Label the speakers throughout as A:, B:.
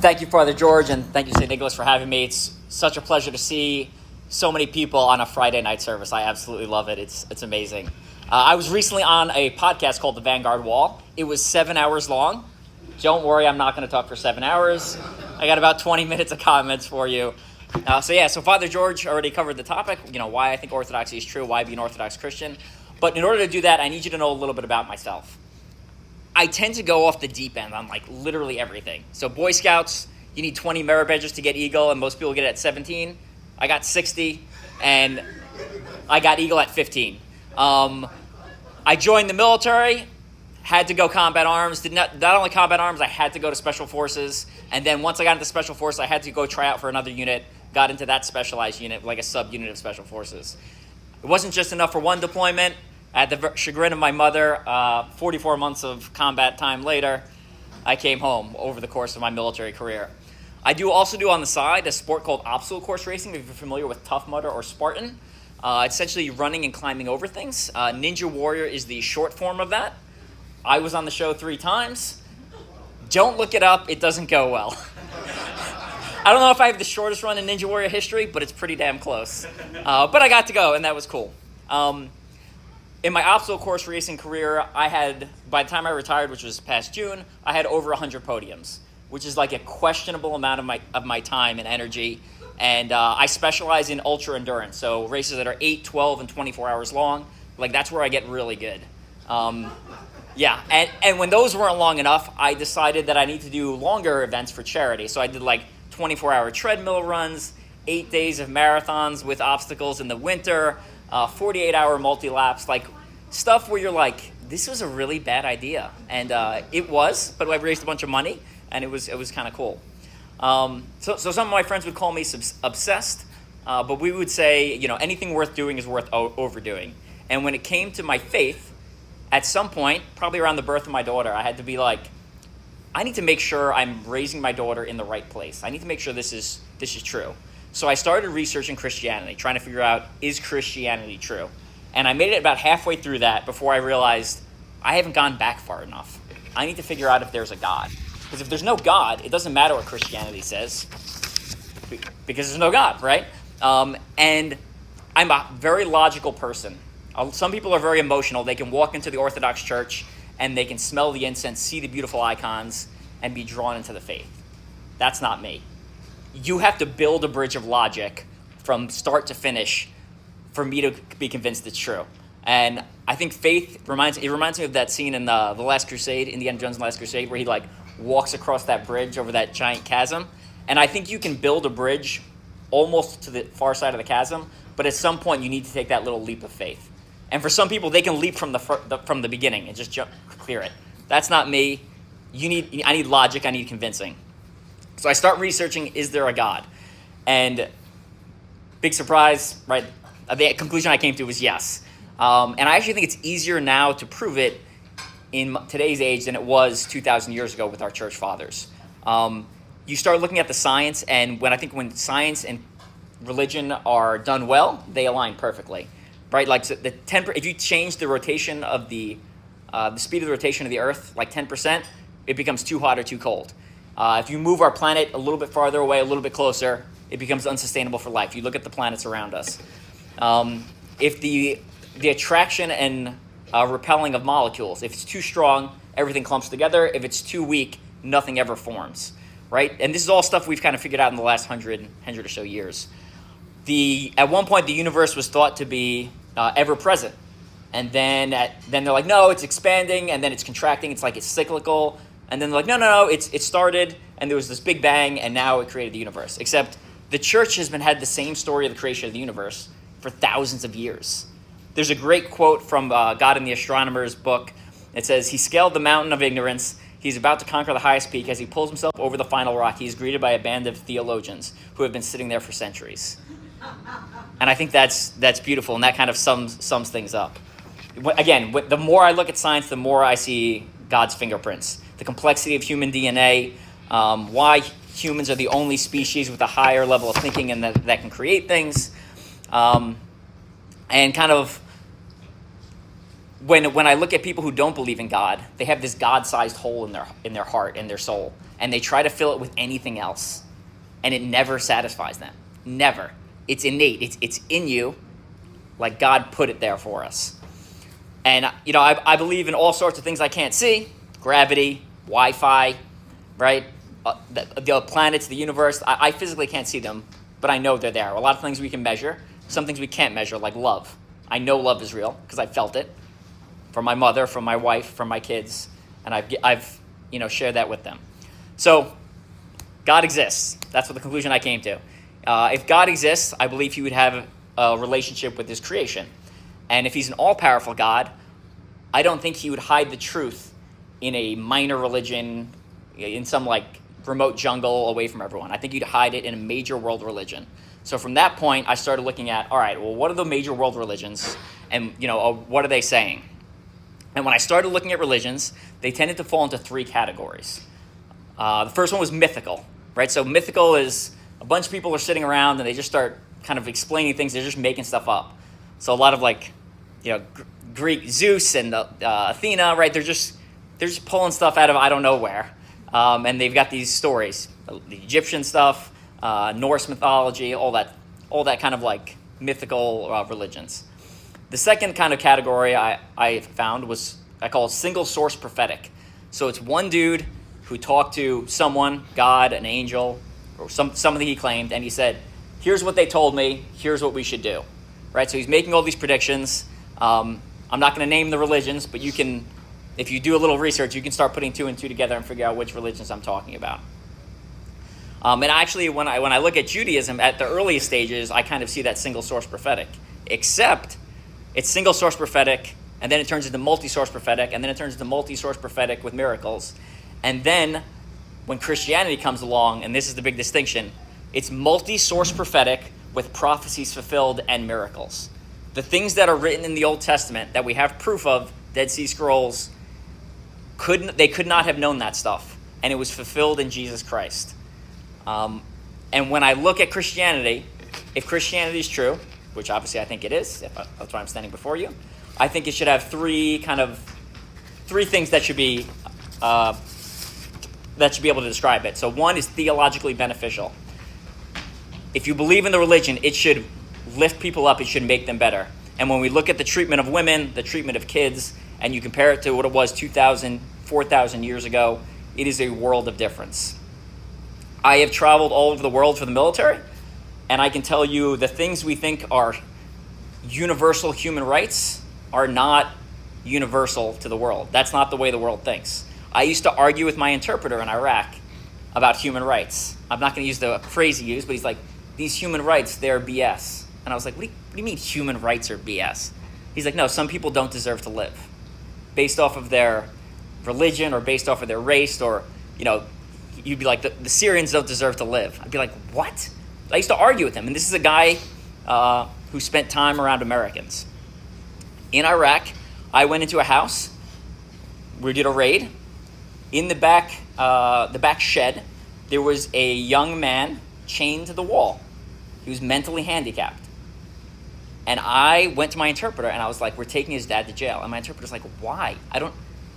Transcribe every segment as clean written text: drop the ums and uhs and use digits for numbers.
A: Thank you, Father George, and thank you, St. Nicholas, for having me. It's such a pleasure to see so many people on a Friday night service. I absolutely love it. It's amazing. I was recently on a podcast called The Vanguard Wall. It was 7 hours long. Don't worry, I'm not going to talk for 7 hours. I got about 20 minutes of comments for you. So Father George already covered the topic, why I think Orthodoxy is true, why be an Orthodox Christian. But in order to do that, I need you to know a little bit about myself. I tend to go off the deep end on literally everything. So Boy Scouts, you need 20 merit badges to get Eagle, and most people get it at 17. I got 60, and I got Eagle at 15. I joined the military, had to go combat arms. Not only combat arms, I had to go to Special Forces. And then once I got into Special Forces, I had to go try out for another unit, got into that specialized unit, like a subunit of Special Forces. It wasn't just enough for one deployment. At the chagrin of my mother, 44 months of combat time later, I came home over the course of my military career. I also do on the side a sport called obstacle course racing, if you're familiar with Tough Mudder or Spartan. It's essentially running and climbing over things. Ninja Warrior is the short form of that. I was on the show 3 times. Don't look it up. It doesn't go well. I don't know if I have the shortest run in Ninja Warrior history, but it's pretty damn close. But I got to go, and that was cool. In my obstacle course racing career, by the time I retired, which was past June, I had over 100 podiums, which is like a questionable amount of my time and energy. And I specialize in ultra endurance, so races that are 8, 12, and 24 hours long. That's where I get really good. And when those weren't long enough, I decided that I need to do longer events for charity. So I did 24-hour treadmill runs, 8 days of marathons with obstacles in the winter, 48-hour multi-laps, stuff where you're this was a really bad idea. And it was, but I raised a bunch of money, and it was kind of cool. So some of my friends would call me obsessed, but we would say, anything worth doing is worth overdoing. And when it came to my faith, at some point, probably around the birth of my daughter, I had to be I need to make sure I'm raising my daughter in the right place. I need to make sure this is true. So I started researching Christianity, trying to figure out, is Christianity true? And I made it about halfway through that before I realized I haven't gone back far enough. I need to figure out if there's a God. Because if there's no God, it doesn't matter what Christianity says, because there's no God, right? And I'm a very logical person. Some people are very emotional. They can walk into the Orthodox Church and they can smell the incense, see the beautiful icons, and be drawn into the faith. That's not me. You have to build a bridge of logic from start to finish for me to be convinced it's true. And I think faith reminds me of that scene in the Last Crusade, Indiana Jones' Last Crusade, where he walks across that bridge over that giant chasm. And I think you can build a bridge almost to the far side of the chasm, but at some point you need to take that little leap of faith. And for some people, they can leap from the beginning and just clear it. That's not me. I need logic. I need convincing. So I start researching, is there a God? And big surprise, right? The conclusion I came to was yes. And I actually think it's easier now to prove it in today's age than it was 2,000 years ago with our church fathers. You start looking at the science, and when science and religion are done well, they align perfectly, right? If you change the rotation of the speed of the rotation of the Earth 10%, it becomes too hot or too cold. If you move our planet a little bit farther away, a little bit closer, it becomes unsustainable for life. You look at the planets around us. If the attraction and repelling of molecules, if it's too strong, everything clumps together. If it's too weak, nothing ever forms, right? And this is all stuff we've kind of figured out in the last 100 or so years. At one point, the universe was thought to be ever-present. And then they're no, it's expanding, and then it's contracting. It's cyclical. And then they're no, it started, and there was this big bang, and now it created the universe. Except the church has had the same story of the creation of the universe for thousands of years. There's a great quote from God and the Astronomer's book. It says, "He scaled the mountain of ignorance. He's about to conquer the highest peak. As he pulls himself over the final rock, he is greeted by a band of theologians who have been sitting there for centuries." And I think that's beautiful, and that kind of sums things up. Again, the more I look at science, the more I see God's fingerprints. The complexity of human DNA, why humans are the only species with a higher level of thinking and that can create things. And kind of when I look at people who don't believe in God, they have this God-sized hole in their heart and their soul. and they try to fill it with anything else, and it never satisfies them. Never. It's innate. It's in you, like God put it there for us. And, I believe in all sorts of things I can't see. Gravity, Wi-Fi, right? The planets, the universe. I physically can't see them, but I know they're there. A lot of things we can measure. Some things we can't measure, like love. I know love is real because I felt it from my mother, from my wife, from my kids, and I've shared that with them. So God exists. That's what the conclusion I came to. If God exists, I believe he would have a relationship with his creation. And if he's an all-powerful God, I don't think he would hide the truth in a minor religion, in some remote jungle away from everyone. I think he'd hide it in a major world religion. So from that point, I started looking at, all right, well, what are the major world religions? And, what are they saying? And when I started looking at religions, they tended to fall into three categories. The first one was mythical, right? So mythical is a bunch of people are sitting around and they just start kind of explaining things. They're just making stuff up. So a lot of Greek Zeus and Athena, right? They're just pulling stuff out of I don't know where. And they've got these stories, the Egyptian stuff, Norse mythology, all that kind of mythical religions. The second kind of category I found was I call it single source prophetic. So it's one dude who talked to someone, God, an angel, or something he claimed, and he said, here's what they told me, here's what we should do. Right? So he's making all these predictions. I'm not going to name the religions, but you can, if you do a little research, you can start putting two and two together and figure out which religions I'm talking about. And actually, when I look at Judaism, at the earliest stages, I kind of see that single source prophetic, except it's single source prophetic, and then it turns into multi-source prophetic, and then it turns into multi-source prophetic with miracles. And then when Christianity comes along, and this is the big distinction, it's multi-source prophetic with prophecies fulfilled and miracles. The things that are written in the Old Testament that we have proof of, Dead Sea Scrolls, they could not have known that stuff, and it was fulfilled in Jesus Christ. And when I look at Christianity, if Christianity is true, which obviously I think it is, that's why I'm standing before you, I think it should have three things that should be able to describe it. So one is theologically beneficial. If you believe in the religion, it should lift people up, it should make them better. And when we look at the treatment of women, the treatment of kids, and you compare it to what it was 2,000, 4,000 years ago, it is a world of difference. I have traveled all over the world for the military, and I can tell you the things we think are universal human rights are not universal to the world. That's not the way the world thinks. I used to argue with my interpreter in Iraq about human rights. I'm not going to use the phrase he used, but he's like, these human rights, they're BS. And I was like, what do you mean human rights are BS? He's like, no, some people don't deserve to live based off of their religion or based off of their race, or, you'd be like, the Syrians don't deserve to live. I'd be like, what? I used to argue with him. And this is a guy who spent time around Americans. In Iraq, I went into a house. We did a raid. In the back shed, there was a young man chained to the wall. He was mentally handicapped. And I went to my interpreter and I was like, we're taking his dad to jail. And my interpreter's like, why?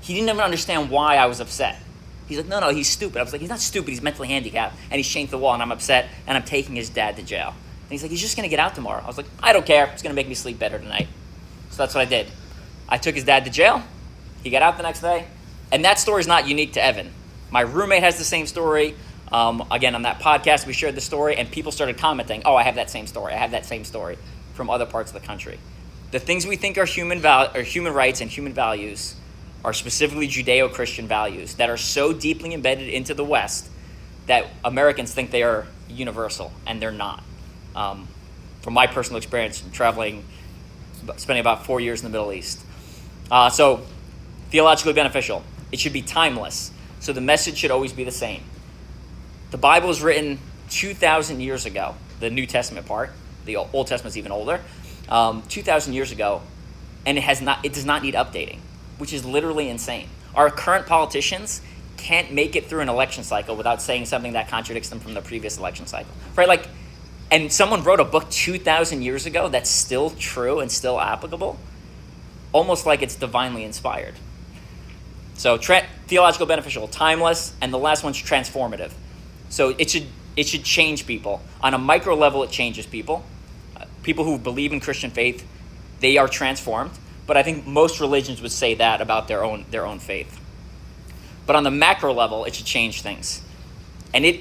A: He didn't even understand why I was upset. He's like, no, he's stupid. I was like, he's not stupid, he's mentally handicapped, and he's chained to the wall, and I'm upset, and I'm taking his dad to jail. And he's like, he's just going to get out tomorrow. I was like, I don't care. It's going to make me sleep better tonight. So that's what I did. I took his dad to jail. He got out the next day. And that story is not unique to Evan. My roommate has the same story. Again, on that podcast, we shared the story, and people started commenting, oh, I have that same story. I have that same story from other parts of the country. The things we think are human rights and human values are specifically Judeo-Christian values that are so deeply embedded into the West that Americans think they are universal, and they're not. From my personal experience traveling, spending about 4 years in the Middle East. So theologically beneficial. It should be timeless. So the message should always be the same. The Bible was written 2,000 years ago, the New Testament part. The Old Testament's even older. 2,000 years ago, and it does not need updating, which is literally insane. Our current politicians can't make it through an election cycle without saying something that contradicts them from the previous election cycle, right? And someone wrote a book 2,000 years ago that's still true and still applicable, almost like it's divinely inspired. So theological, beneficial, timeless, and the last one's transformative. So it should change people. On a micro level, it changes people. People who believe in Christian faith, they are transformed. But I think most religions would say that about their own faith. But on the macro level, it should change things. And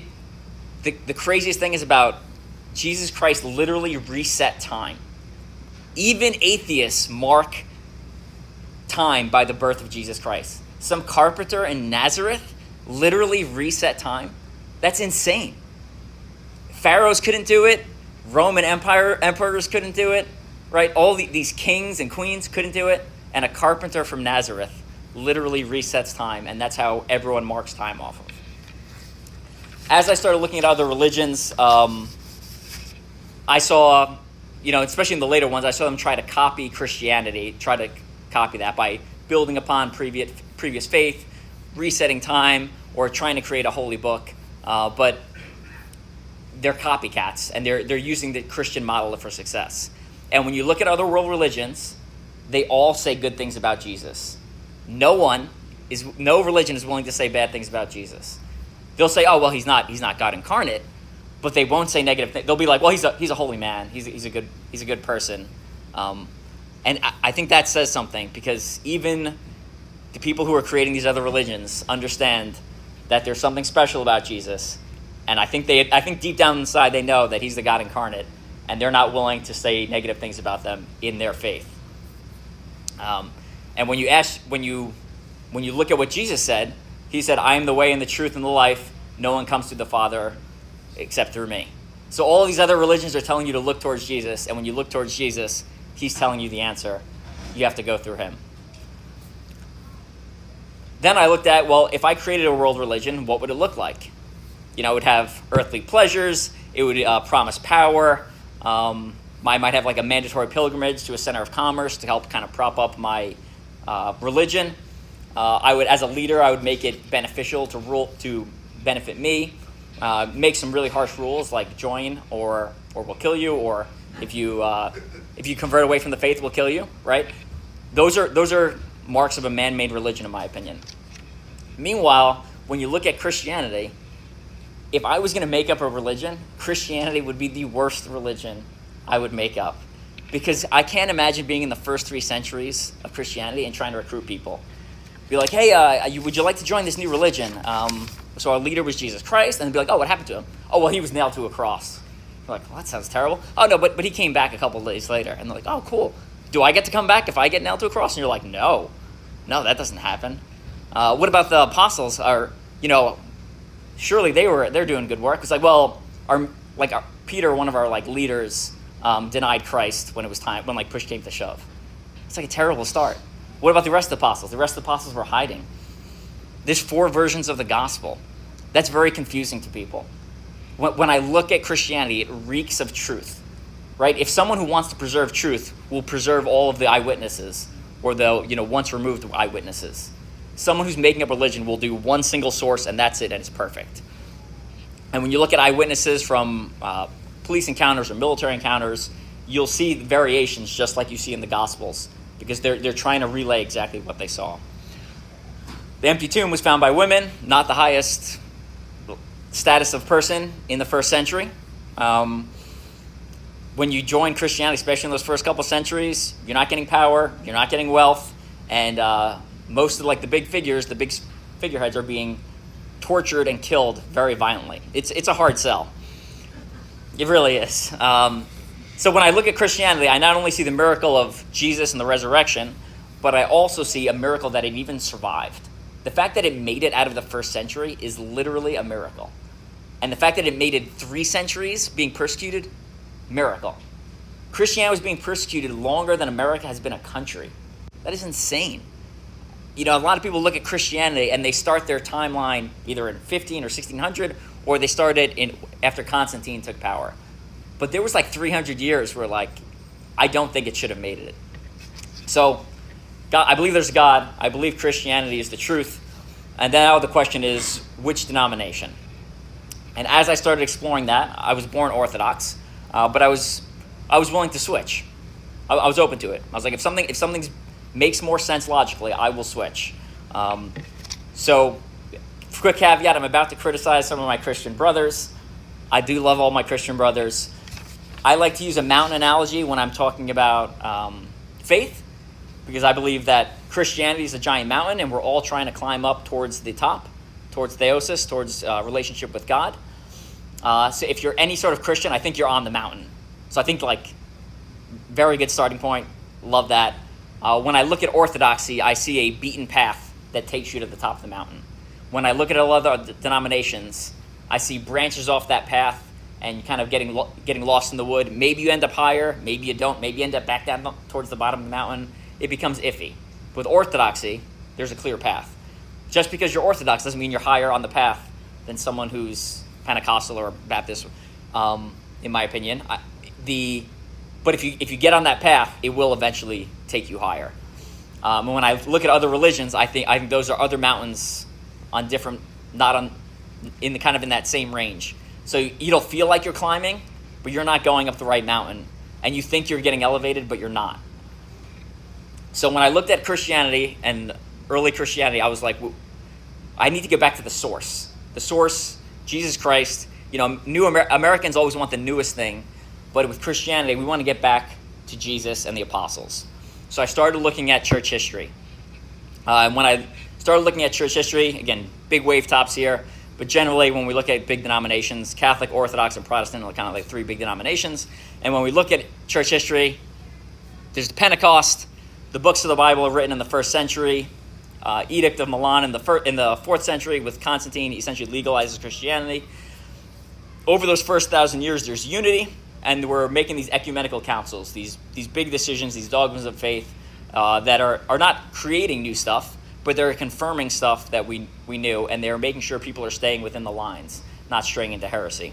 A: the craziest thing is about Jesus Christ literally reset time. Even atheists mark time by the birth of Jesus Christ. Some carpenter in Nazareth literally reset time. That's insane. Pharaohs couldn't do it. Roman emperors couldn't do it. Right? All these kings and queens couldn't do it. And a carpenter from Nazareth literally resets time. And that's how everyone marks time off of. As I started looking at other religions, I saw, especially in the later ones, I saw them try to copy Christianity, try to copy that by building upon previous faith, resetting time, or trying to create a holy book. But they're copycats, and they're using the Christian model for success. And when you look at other world religions, they all say good things about Jesus. No religion is willing to say bad things about Jesus. They'll say, oh, well, he's not God incarnate, but they won't say negative things. They'll be like, well, he's a holy man. He's a good person. And I think that says something, because even the people who are creating these other religions understand that there's something special about Jesus. And I think deep down inside they know that he's the God incarnate, and they're not willing to say negative things about them in their faith. And when you look at what Jesus said, he said, I am the way and the truth and the life. No one comes to the Father except through me. So all these other religions are telling you to look towards Jesus, and when you look towards Jesus, he's telling you the answer. You have to go through him. Then I looked at, well, if I created a world religion, what would it look like? It would have earthly pleasures. It would promise power. I might have like a mandatory pilgrimage to a center of commerce to help kind of prop up my religion. As a leader, I would make it beneficial to benefit me. Make some really harsh rules like join or we'll kill you, or if you convert away from the faith, we'll kill you. Right? Those are marks of a man-made religion, in my opinion. Meanwhile, when you look at Christianity, if I was going to make up a religion, Christianity would be the worst religion I would make up, because I can't imagine being in the first 3 centuries of Christianity and trying to recruit people. Be like, hey, would you like to join this new religion? So our leader was Jesus Christ, and they'd be like, oh, what happened to him? Oh, well, he was nailed to a cross. You're like, well, that sounds terrible. Oh, no, but he came back a couple of days later. And they're like, oh, cool. Do I get to come back if I get nailed to a cross? And you're like, no, that doesn't happen. What about the apostles? Surely they're doing good work. It's like, well, Peter, one of our leaders, denied Christ when it was time, when push came to shove. It's like a terrible start. What about the rest of the apostles? The rest of the apostles were hiding. There's 4 versions of the gospel. That's very confusing to people. When I look at Christianity, it reeks of truth, right? If someone who wants to preserve truth will preserve all of the eyewitnesses, or the once removed eyewitnesses. Someone who's making up religion will do one single source, and that's it, and it's perfect. And when you look at eyewitnesses from police encounters or military encounters, you'll see variations just like you see in the Gospels, because they're trying to relay exactly what they saw. The empty tomb was found by women, not the highest status of person in the first century. When you join Christianity, especially in those first couple centuries, you're not getting power, you're not getting wealth, and most of the big figures, the big figureheads are being tortured and killed very violently. It's a hard sell. It really is. So when I look at Christianity, I not only see the miracle of Jesus and the resurrection, but I also see a miracle that it even survived. The fact that it made it out of the first century is literally a miracle. And the fact that it made it 3 centuries being persecuted, miracle. Christianity was being persecuted longer than America has been a country. That is insane. A lot of people look at Christianity and they start their timeline either in 15 or 1600, or they started after Constantine took power. But there was 300 years where I don't think it should have made it. So God, I believe there's a God. I believe Christianity is the truth. And now the question is, which denomination? And as I started exploring that, I was born Orthodox, but I was willing to switch. I was open to it. I was like, if something makes more sense logically, I will switch. So, quick caveat, I'm about to criticize some of my Christian brothers. I do love all my Christian brothers. I like to use a mountain analogy when I'm talking about faith, because I believe that Christianity is a giant mountain and we're all trying to climb up towards the top, towards theosis, towards relationship with God. So if you're any sort of Christian, I think you're on the mountain. So I think very good starting point. Love that. When I look at orthodoxy, I see a beaten path that takes you to the top of the mountain. When I look at other denominations, I see branches off that path and kind of getting lost in the wood. Maybe you end up higher, maybe you don't, maybe you end up back down towards the bottom of the mountain. It becomes iffy. With orthodoxy, there's a clear path. Just because you're Orthodox doesn't mean you're higher on the path than someone who's Pentecostal or Baptist, in my opinion. But if you get on that path, it will eventually take you higher. And when I look at other religions, I think those are other mountains on different, not on, in that same range. So you don't feel like you're climbing, but you're not going up the right mountain, and you think you're getting elevated, but you're not. So when I looked at Christianity and early Christianity, I was like, I need to get back to the source. The source, Jesus Christ. Americans always want the newest thing, but with Christianity, we want to get back to Jesus and the apostles. So I started looking at church history. And when I started looking at church history, again, big wave tops here, but generally when we look at big denominations, Catholic, Orthodox, and Protestant are kind of like three big denominations. And when we look at church history, there's the Pentecost. The books of the Bible are written in the 1st century. Edict of Milan in the 4th century with Constantine essentially legalizes Christianity. Over those first 1,000 years, there's unity, and we're making these ecumenical councils, these big decisions, these dogmas of faith that are not creating new stuff, but they're confirming stuff that we knew, and they're making sure people are staying within the lines, not straying into heresy.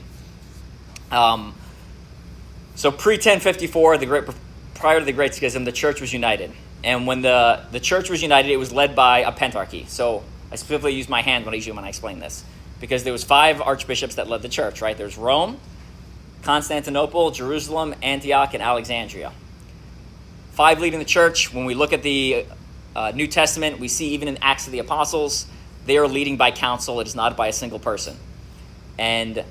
A: So pre-1054, prior to the Great Schism, the church was united. And when the church was united, it was led by a pentarchy. So I specifically use my hand when I explain this, because there was 5 archbishops that led the church, right? There's Rome, Constantinople, Jerusalem, Antioch, and Alexandria. 5 leading the church. When we look at the New Testament, we see even in Acts of the Apostles, they are leading by council. It is not by a single person. And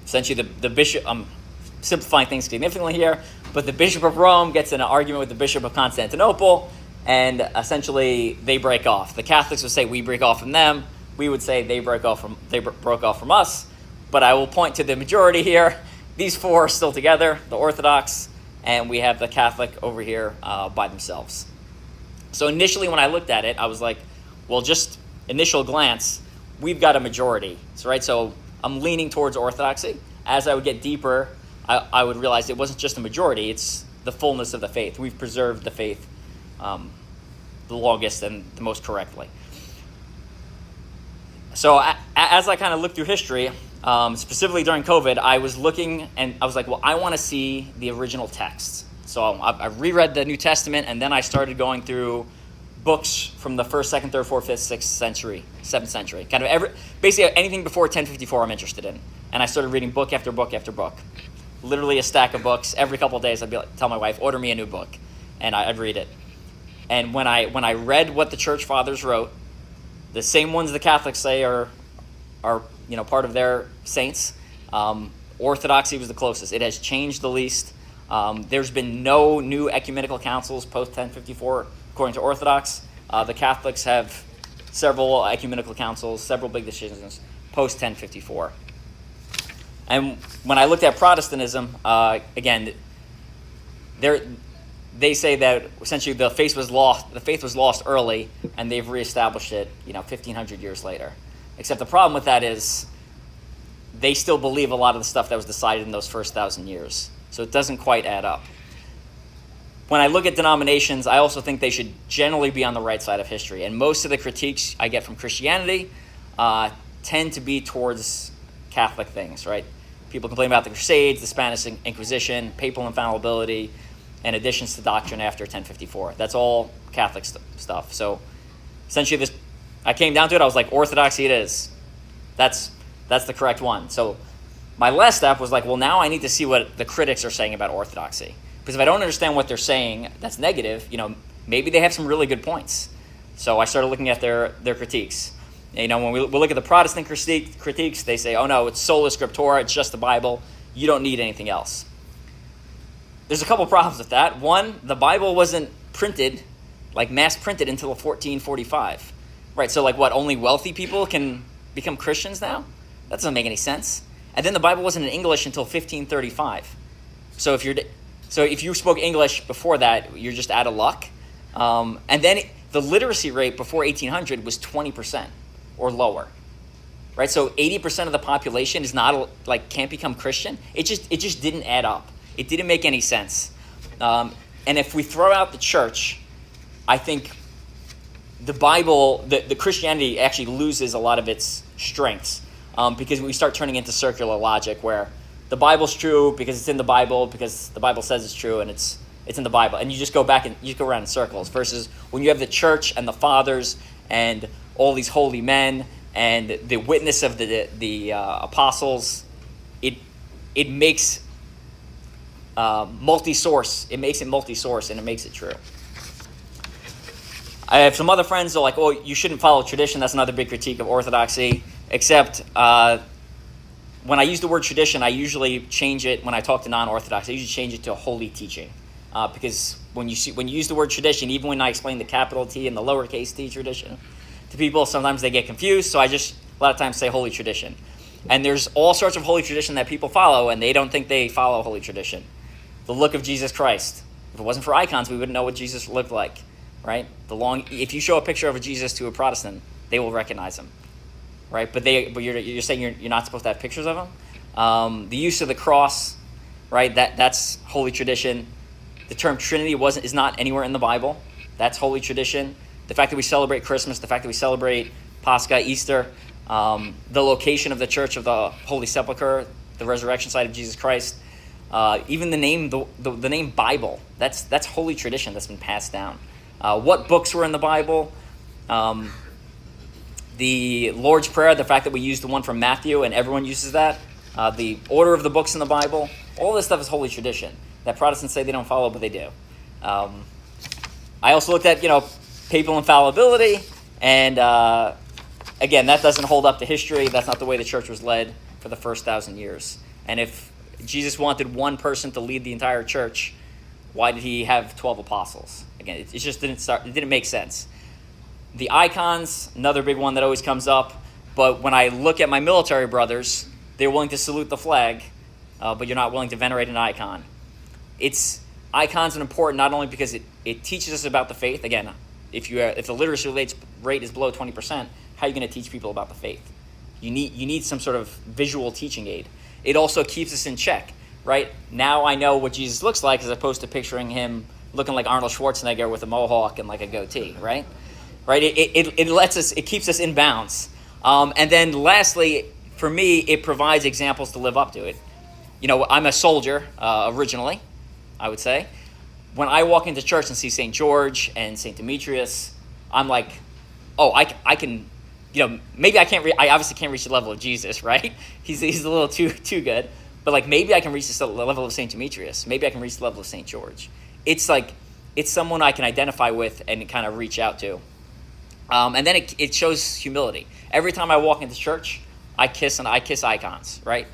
A: essentially the bishop, I'm simplifying things significantly here, but the Bishop of Rome gets in an argument with the Bishop of Constantinople, and essentially they break off. The Catholics would say we break off from them. We would say they broke off from us. But I will point to the majority here. These 4 are still together, the Orthodox, and we have the Catholic over here by themselves. So initially when I looked at it, I was like, well, just initial glance, we've got a majority. So I'm leaning towards Orthodoxy. As I would get deeper, I would realize it wasn't just a majority, it's the fullness of the faith. We've preserved the faith the longest and the most correctly. So as I kind of looked through history, specifically during COVID, I was looking and I was like, well, I want to see the original texts. So I reread the New Testament, and then I started going through books from the 1st, 2nd, 3rd, 4th, 5th, 6th century, 7th century. Kind of basically anything before 1054 I'm interested in. And I started reading book after book after book. Literally a stack of books. Every couple of days I'd tell my wife, order me a new book. And I'd read it. And when I read what the church fathers wrote, the same ones the Catholics say are part of their saints, Orthodoxy was the closest. It has changed the least. There's been no new ecumenical councils post 1054 according to Orthodox. The Catholics have several ecumenical councils, several big decisions post 1054. And when I looked at Protestantism, again, they say that essentially the faith was lost early, and they've reestablished it, 1,500 years later. Except the problem with that is they still believe a lot of the stuff that was decided in those first 1,000 years. So it doesn't quite add up. When I look at denominations, I also think they should generally be on the right side of history. And most of the critiques I get from Christianity tend to be towards Catholic things, right? People complain about the Crusades, the Spanish Inquisition, papal infallibility, and additions to doctrine after 1054. That's all Catholic stuff. So essentially, I came down to it. I was like, Orthodoxy it is. That's the correct one. So my last step was like, well, now I need to see what the critics are saying about Orthodoxy. Because if I don't understand what they're saying that's negative, maybe they have some really good points. So I started looking at their critiques. When we look at the Protestant critiques, they say, oh no, it's sola scriptura, it's just the Bible. You don't need anything else. There's a couple problems with that. One, the Bible wasn't printed, like mass printed, until 1445. Right, so only wealthy people can become Christians now? That doesn't make any sense. And then the Bible wasn't in English until 1535. So if you spoke English before that, you're just out of luck. And then the literacy rate before 1800 was 20% or lower. Right, so 80% of the population is not can't become Christian. It just didn't add up. It didn't make any sense. And if we throw out the church, I think the Bible, the Christianity actually loses a lot of its strengths because we start turning into circular logic where the Bible's true because it's in the Bible, because the Bible says it's true and it's in the Bible. And you just go back and you go around in circles versus when you have the church and the fathers and all these holy men and the witness of the apostles, it makes multi-source. It makes it multi-source and it makes it true. I have some other friends that are like, oh, you shouldn't follow tradition. That's another big critique of orthodoxy. Except when I use the word tradition, I usually change it when I talk to non-orthodox. I usually change it to a holy teaching. Because when you use the word tradition, even when I explain the capital T and the lowercase t tradition to people, sometimes they get confused. So I just a lot of times say holy tradition. And there's all sorts of holy tradition that people follow, and they don't think they follow holy tradition. The look of Jesus Christ. If it wasn't for icons, we wouldn't know what Jesus looked like, right? If you show a picture of a Jesus to a Protestant, they will recognize him, right? But you're saying you're not supposed to have pictures of him. The use of the cross, right? That's holy tradition. The term Trinity is not anywhere in the Bible. That's holy tradition. The fact that we celebrate Christmas, the fact that we celebrate Pascha, Easter, the location of the Church of the Holy Sepulchre, the resurrection site of Jesus Christ, even the name the name Bible. That's holy tradition that's been passed down. What books were in the Bible? The Lord's Prayer, the fact that we use the one from Matthew and everyone uses that. The order of the books in the Bible. All this stuff is holy tradition that Protestants say they don't follow, but they do. I also looked at papal infallibility, and again, that doesn't hold up to history. That's not the way the church was led for the first 1,000 years. And if Jesus wanted one person to lead the entire church, why did he have 12 apostles? Again, it just didn't make sense. The icons, another big one that always comes up. But when I look at my military brothers, they're willing to salute the flag, but you're not willing to venerate an icon. Icons are important not only because it teaches us about the faith. Again, if the literacy rate is below 20%, how are you going to teach people about the faith? You need some sort of visual teaching aid. It also keeps us in check, right? Now I know what Jesus looks like as opposed to picturing him looking like Arnold Schwarzenegger with a mohawk and like a goatee, right? Right? It keeps us in bounds. And then lastly, for me, it provides examples to live up to it. I'm a soldier originally, I would say. When I walk into church and see St. George and St. Demetrius, I'm like, oh, I can, maybe I obviously can't reach the level of Jesus, right? He's a little too good. But maybe I can reach the level of St. Demetrius. Maybe I can reach the level of St. George. It's someone I can identify with and kind of reach out to. And then it shows humility. Every time I walk into church, I kiss icons, right?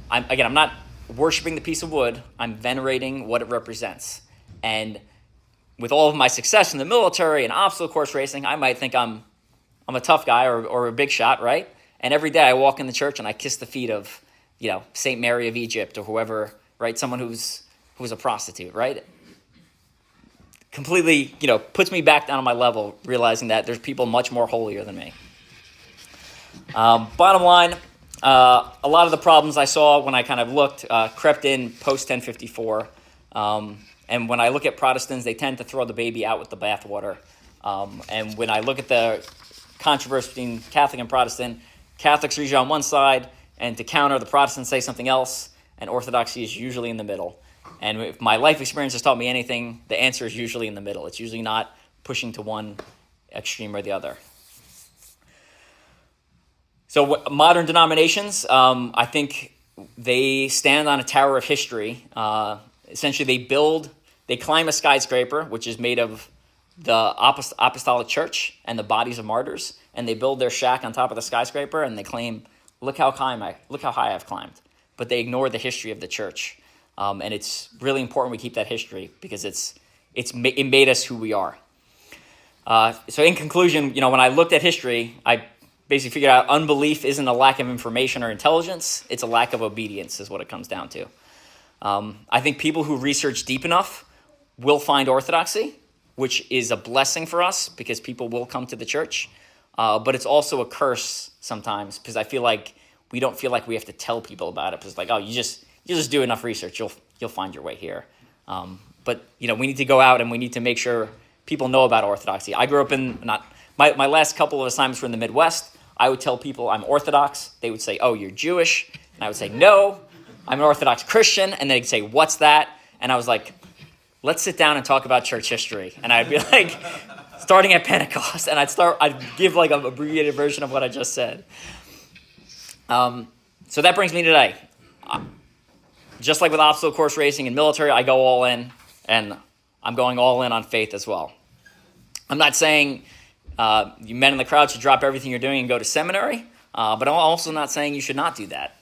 A: I'm not worshiping the piece of wood. I'm venerating what it represents. And with all of my success in the military and obstacle course racing, I might think I'm a tough guy or a big shot, right? And every day I walk in the church and I kiss the feet of, Saint Mary of Egypt or whoever, right? Someone who's a prostitute, right? Completely, puts me back down on my level, realizing that there's people much more holier than me. Bottom line, a lot of the problems I saw when I kind of looked crept in post 1054. And when I look at Protestants, they tend to throw the baby out with the bathwater. And when I look at the controversy between Catholic and Protestant, Catholics are usually on one side, and to counter, the Protestants say something else, and Orthodoxy is usually in the middle. And if my life experience has taught me anything, the answer is usually in the middle. It's usually not pushing to one extreme or the other. So modern denominations, I think they stand on a tower of history. Essentially, they climb a skyscraper, which is made of the apostolic church and the bodies of martyrs, and they build their shack on top of the skyscraper, and they claim, look how high I've climbed. But they ignore the history of the church. And it's really important we keep that history because it made us who we are. So in conclusion, when I looked at history, I basically figured out unbelief isn't a lack of information or intelligence. It's a lack of obedience is what it comes down to. I think people who research deep enough will find orthodoxy, which is a blessing for us because people will come to the church. But it's also a curse sometimes because I feel like we don't feel like we have to tell people about it. Because it's like, oh, you just do enough research, you'll find your way here. But we need to go out and we need to make sure people know about orthodoxy. I grew up in my last couple of assignments were in the Midwest. I would tell people I'm Orthodox. They would say, oh, you're Jewish. And I would say, no, I'm an Orthodox Christian. And they'd say, what's that? And I was like, let's sit down and talk about church history. And I'd be like, starting at Pentecost. And I'd give like an abbreviated version of what I just said. So that brings me today. Just like with obstacle course racing and military, I go all in. And I'm going all in on faith as well. I'm not saying you men in the crowd should drop everything you're doing and go to seminary, but I'm also not saying you should not do that.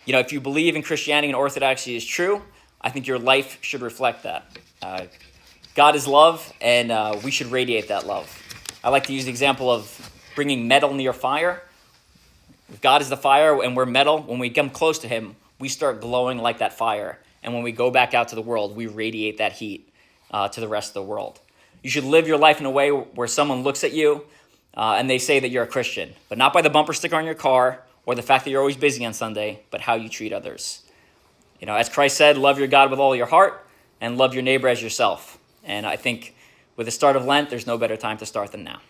A: If you believe in Christianity and orthodoxy is true, I think your life should reflect that. God is love, and we should radiate that love. I like to use the example of bringing metal near fire. If God is the fire and we're metal, when we come close to him, we start glowing like that fire. And when we go back out to the world, we radiate that heat to the rest of the world. You should live your life in a way where someone looks at you and they say that you're a Christian, but not by the bumper sticker on your car or the fact that you're always busy on Sunday, but how you treat others. As Christ said, love your God with all your heart and love your neighbor as yourself. And I think with the start of Lent, there's no better time to start than now.